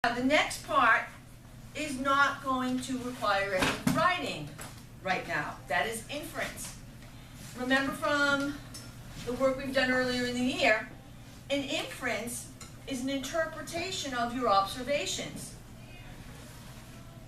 Now, the next part is not going to require any writing right now. That is inference. Remember from the work we've done earlier in the year, an inference is an interpretation of your observations.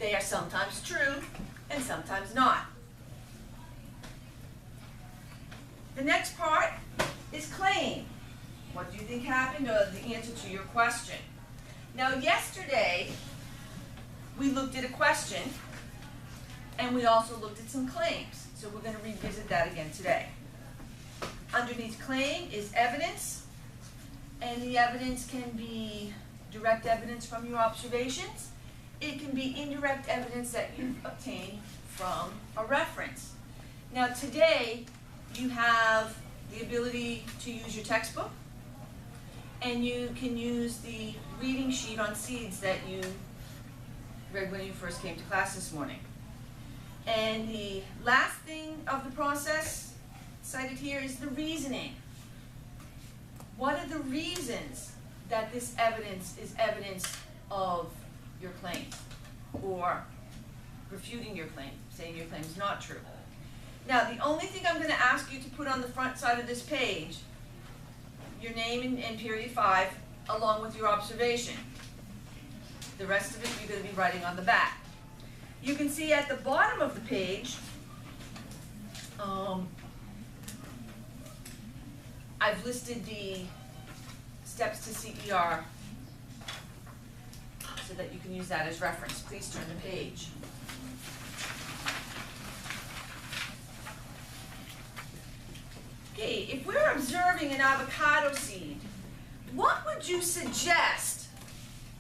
They are sometimes true and sometimes not. The next part is claim. What do you think happened, or the answer to your question? Now, yesterday, we looked at a question, and we also looked at some claims. So we're going to revisit that again today. Underneath claim is evidence, and the evidence can be direct evidence from your observations. It can be indirect evidence that you've obtained from a reference. Now, today, you have the ability to use your textbook, and you can use the reading sheet on seeds that you read when you first came to class this morning. And the last thing of the process cited here is the reasoning. What are the reasons that this evidence is evidence of your claim, or refuting your claim, saying your claim is not true? Now, the only thing I'm going to ask you to put on the front side of this page, your name in period 5, along with your observation. The rest of it you're going to be writing on the back. You can see at the bottom of the page, I've listed the steps to CER so that you can use that as reference. Please turn the page. Okay, if we're observing an avocado seed, what would you suggest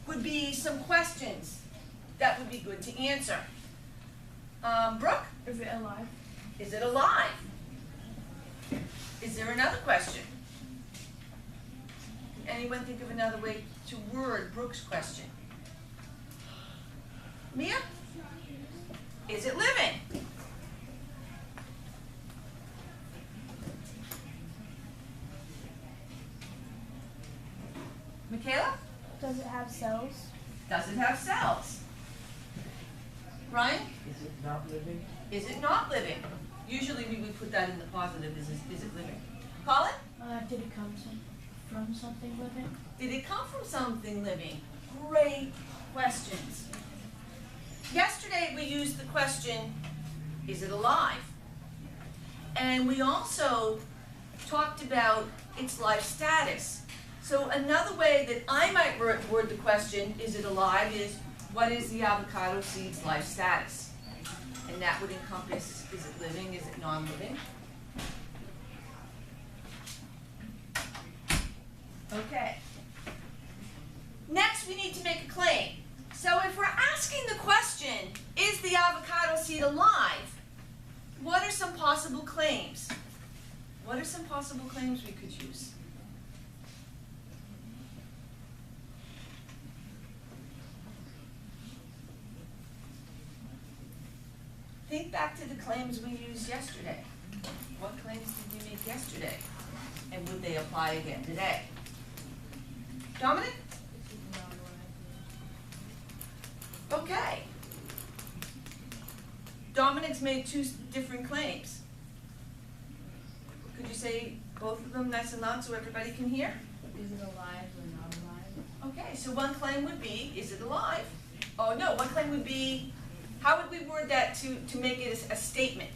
would be some questions that would be good to answer? Brooke? Is it alive? Is it alive? Is there another question? Can anyone think of another way to word Brooke's question? Mia? Is it living? Michaela? Does it have cells? Does it have cells? Ryan? Is it not living? Is it not living? Usually we would put that in the positive, is it living? Colin? Did it come from something living? Did it come from something living? Great questions. Yesterday we used the question, is it alive? And we also talked about its life status. So another way that I might word the question, is it alive, is what is the avocado seed's life status? And that would encompass, is it living, is it non-living? Okay. Next, we need to make a claim. So if we're asking the question, is the avocado seed alive? What are some possible claims? What are some possible claims we could use? Think back to the claims we used yesterday. What claims did we make yesterday? And would they apply again today? Dominic? Okay. Dominic's made 2 different claims. Could you say both of them nice and loud so everybody can hear? Is it alive or not alive? Okay, so one claim would be, is it alive? Oh no, one claim would be, how would we word that to make it a statement?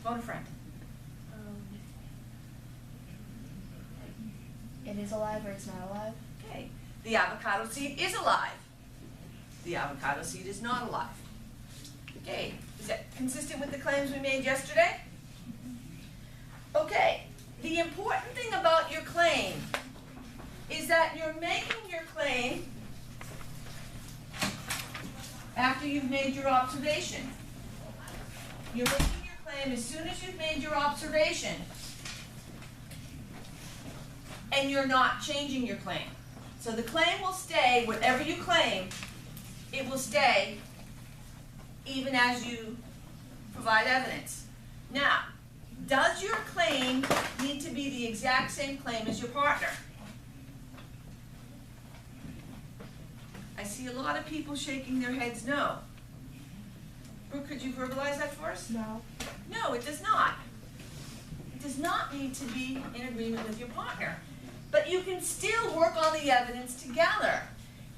Phone a friend. It is alive or it's not alive? Okay, the avocado seed is alive. The avocado seed is not alive. Okay, is that consistent with the claims we made yesterday? Okay, the important thing about your claim is that you're making your claim after you've made your observation. You're making your claim as soon as you've made your observation, and you're not changing your claim. So the claim will stay, whatever you claim, it will stay even as you provide evidence. Now, does your claim need to be the exact same claim as your partner? see a lot of people shaking their heads no. Brooke, could you verbalize that for us? No. No, it does not. It does not need to be in agreement with your partner. But you can still work on the evidence together.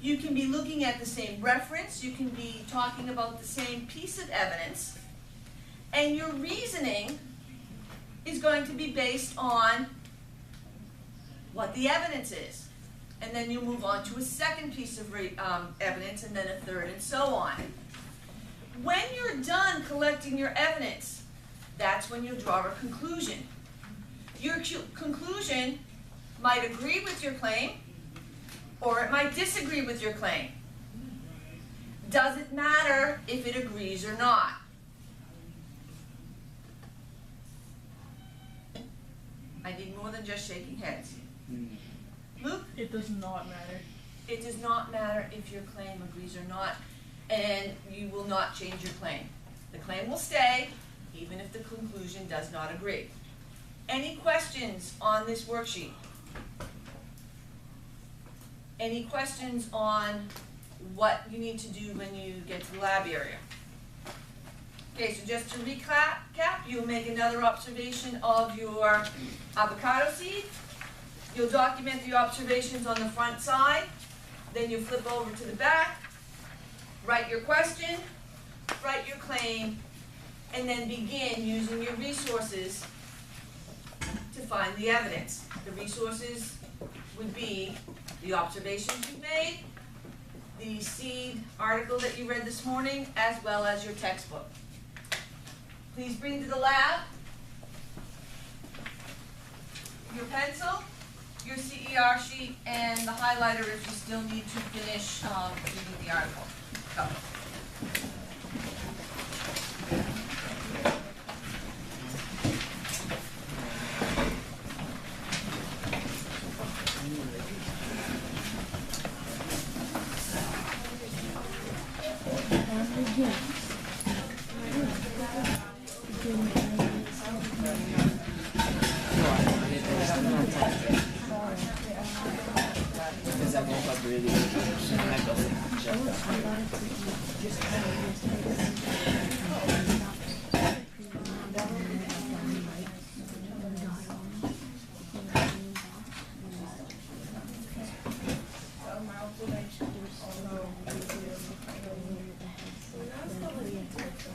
You can be looking at the same reference, you can be talking about the same piece of evidence, and your reasoning is going to be based on what the evidence is. And then you move on to a second piece of evidence, and then a third, and so on. When you're done collecting your evidence, that's when you'll draw a conclusion. Your conclusion might agree with your claim, or it might disagree with your claim. Doesn't matter if it agrees or not. I need more than just shaking heads. Luke? It does not matter. It does not matter if your claim agrees or not, and you will not change your claim. The claim will stay, even if the conclusion does not agree. Any questions on this worksheet? Any questions on what you need to do when you get to the lab area? Okay, so just to recap, you'll make another observation of your avocado seed. You'll document the observations on the front side. Then you flip over to the back, write your question, write your claim, and then begin using your resources to find the evidence. The resources would be the observations you made, the seed article that you read this morning, as well as your textbook. Please bring to the lab your pencil, your CER sheet, and the highlighter if you still need to finish reading the article. Go.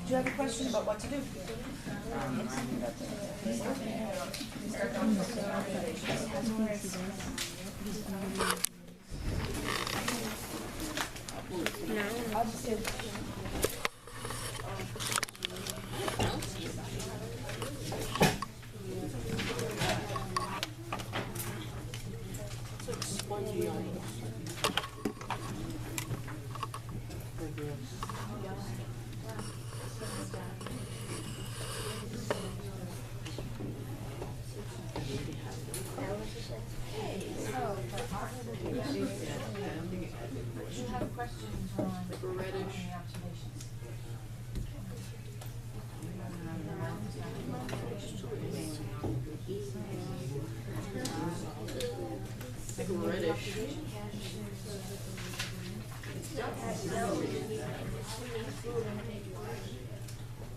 Do you have a question about what to do? I'll just do Do you have questions on the observations? Reddish.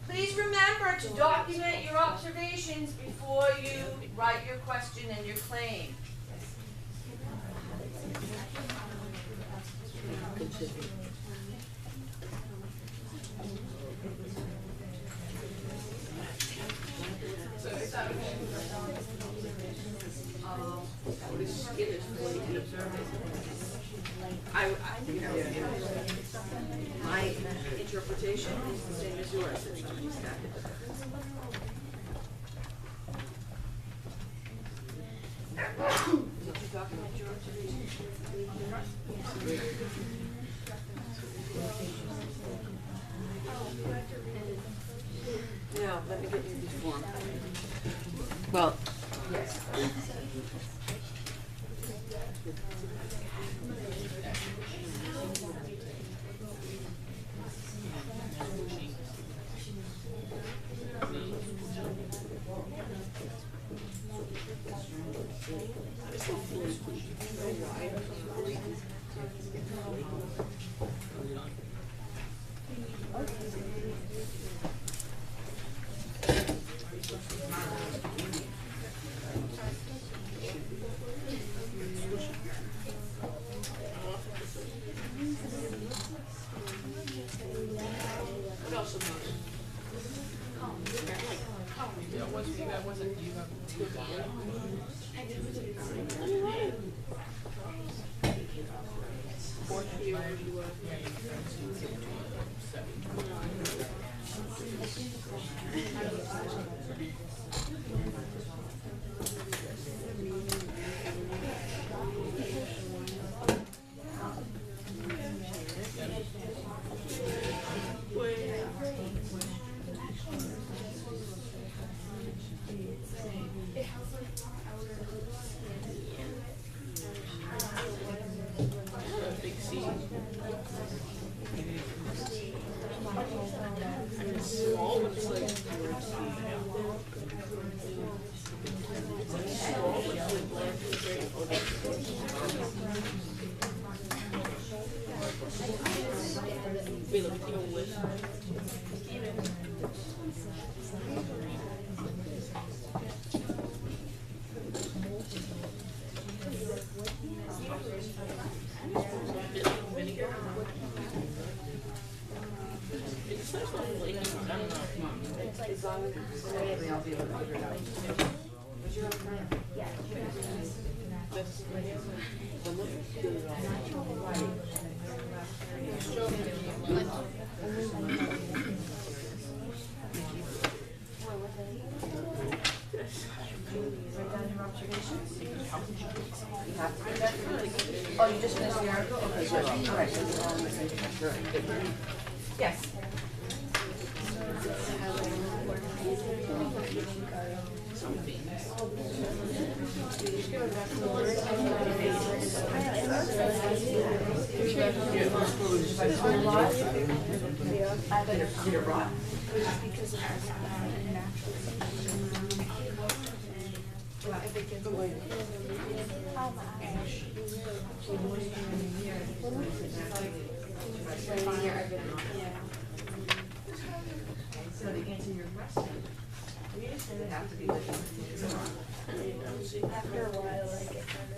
Please remember to document your observations before you write your question and your claim. My interpretation is the same as yours. It's not exactly Did you document your observations? Now, let me get you this form. Well, yes. Fourth year, you were. Oh, you just finished the article? Okay, good. All right, so you're all on the same page. Yes. So to answer your question, we just didn't have to be looking After a while, I get kind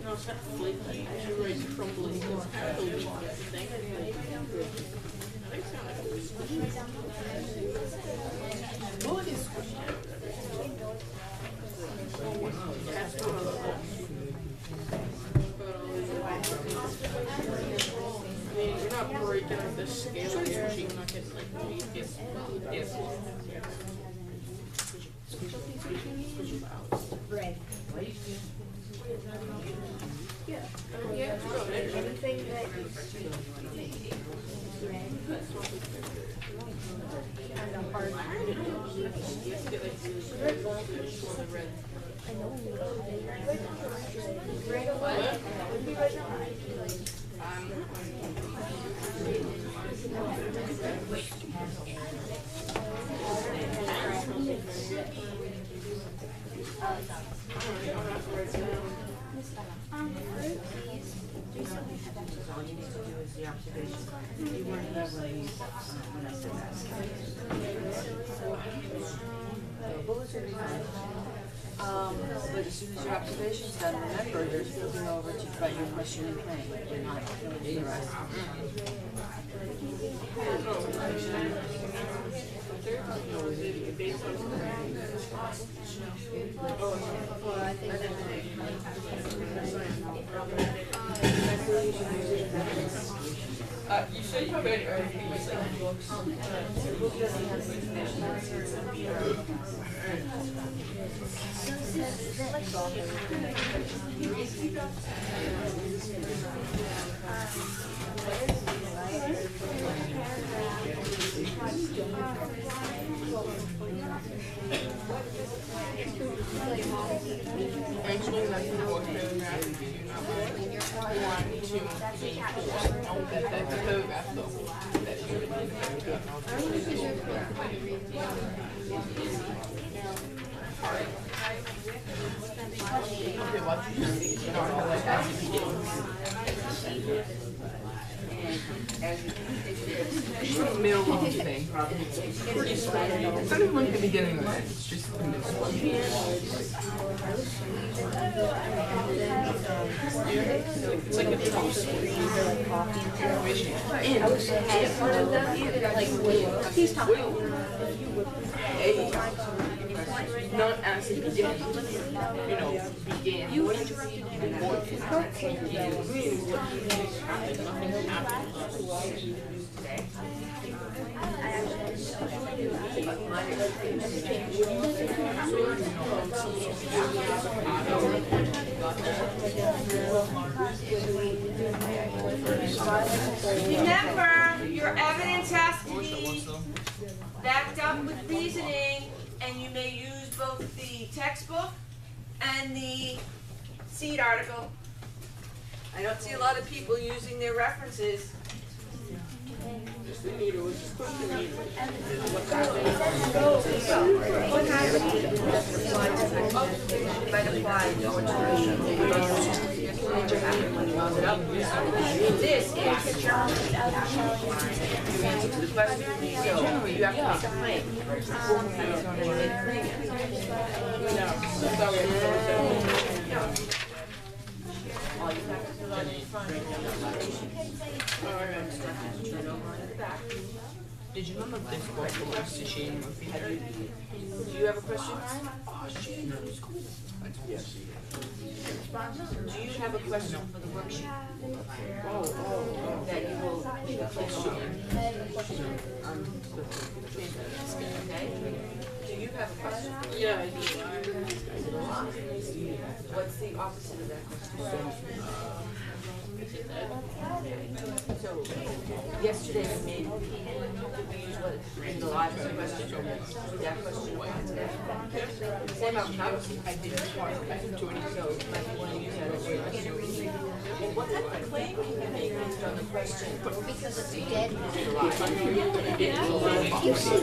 No, it's not flaky. She writes crumbling. It's kind of a weak thing. They sound like a squishy. Oh, it is squishy. It has to go I mean, you're not breaking up the scale here. You're not getting like weak. It's red. yeah. Yeah. Anything that is red and a hard. I know we red would be right now. all you need to do is the observation. You weren't there when I said that. But as soon as your observation's done, remember, you're flipping over to write your question in plain. You're not filling the rest. You said you already books. Actually, that's the one paragraph. You do not want to that's the paragraph though. That you would need to Short middle thing. Pretty small. It's not even like the beginning of it. It's just the middle. It's like a toast. He's talking. Not as it began. You know, began. You interrupted me. Nothing happened. Remember, your evidence has to be backed up with reasoning, and you may use both the textbook and the seed article. I don't see a lot of people using their references. Just the needle, it's just push the needle. Might apply. This is your answer to the question. So you have to make a claim. All you have to do on the front is turn over on the back. Did you remember this book belongs to Shane Murphy? Do you have a question? Oh shit, that was cool. Yes. Do you have a question for the worksheet that you will place on? Okay. Do you have a question? Yeah, I do. What's the opposite of that question? So, yesterday we made, did we use what, in the live question? That question went today. Same avocado. I didn't want to do it. So, might you want to use that as your question? And what type of claim can you make based on the question? Because it's dead. Is it alive? You see,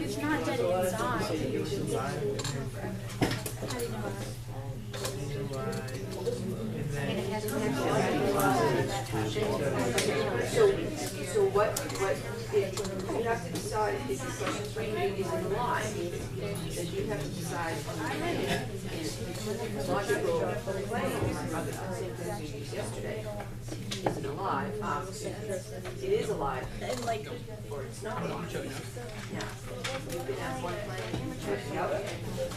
it's not dead inside. How do you know that? So what, if you have to decide if the question for you is alive, then you have to decide on the logical claims, the same things you used yesterday. Is it alive? It is alive, or it's not alive. Now, you can have one claim, choose the other,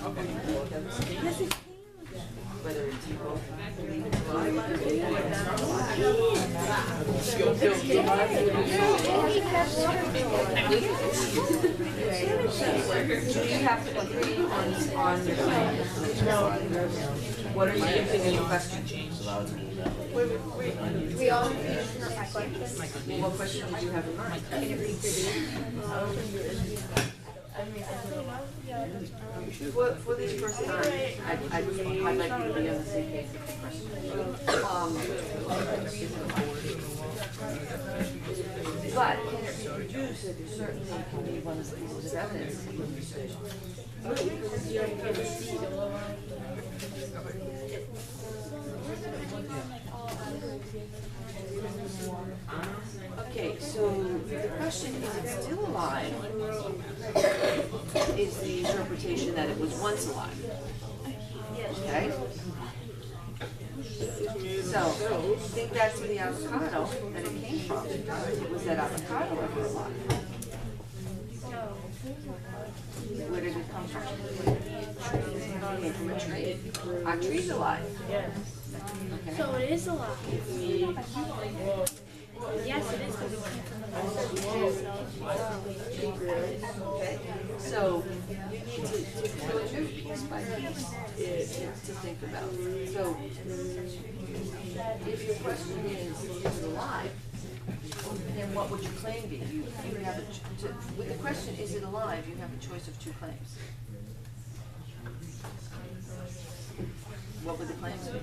or you both have the same. Whether it's you both believe it's alive, or it's not alive. Do you have to agree on what are you thinking in your question? We all use my question. What question did you have in mind? For this first time, I'd like you to be on the same page with the question. But can it be reduced? It certainly can be one of the pieces of evidence. Okay, so the question is it still alive? Is the interpretation that it was once alive? Okay? So, think back to the avocado that it came from. Was that avocado ever alive? Where did it come from? It came from a tree. Our tree's alive. Okay. So it is alive. Yes, it is because it came from Okay, so you need to go through piece by piece to think about. So if your question is it alive, then what would your claim be? You have with the question is it alive, you have a choice of two claims. What would the claims be?